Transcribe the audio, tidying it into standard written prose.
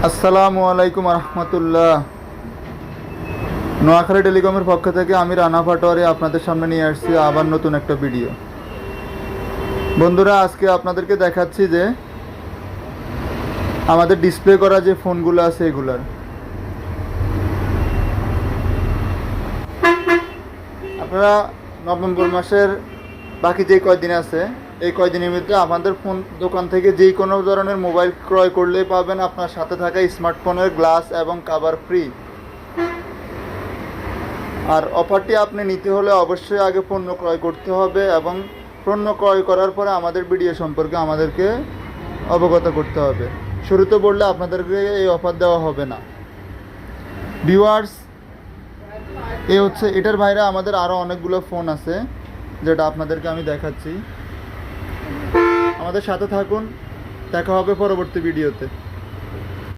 আসসালামু আলাইকুম রহমতুল্লাহ। নোয়াখালী টেলিকমের পক্ষ থেকে আমি রানা পাটোয়ারি আপনাদের সামনে নিয়ে আসছি আবার নতুন একটা ভিডিও। বন্ধুরা, আজকে আপনাদেরকে দেখাচ্ছি যে আমাদের ডিসপ্লে করা যে ফোনগুলো আছে এগুলার আপনারা নভেম্বর মাসের বাকি যে কয়দিন আছে এই কয়দিনের মধ্যে আমাদের ফোন দোকান থেকে যে কোনো ধরনের মোবাইল ক্রয় করলেই পাবেন আপনার সাথে থাকা স্মার্টফোনের গ্লাস এবং কভার ফ্রি। আর অফারটি আপনি নিতে হলে অবশ্যই আগে পণ্য ক্রয় করতে হবে এবং পণ্য ক্রয় করার পরে আমাদের ভিডিও সম্পর্কে আমাদেরকে অবগত করতে হবে। শুরুতে বললে আপনাদেরকে এই অফার দেওয়া হবে না। ভিউয়ার্স, এটার বাইরে আমাদের আরও অনেকগুলো ফোন আছে যেটা আপনাদেরকে আমি দেখাচ্ছি। আমাদের সাথে থাকুন, দেখা হবে পরবর্তী ভিডিওতে।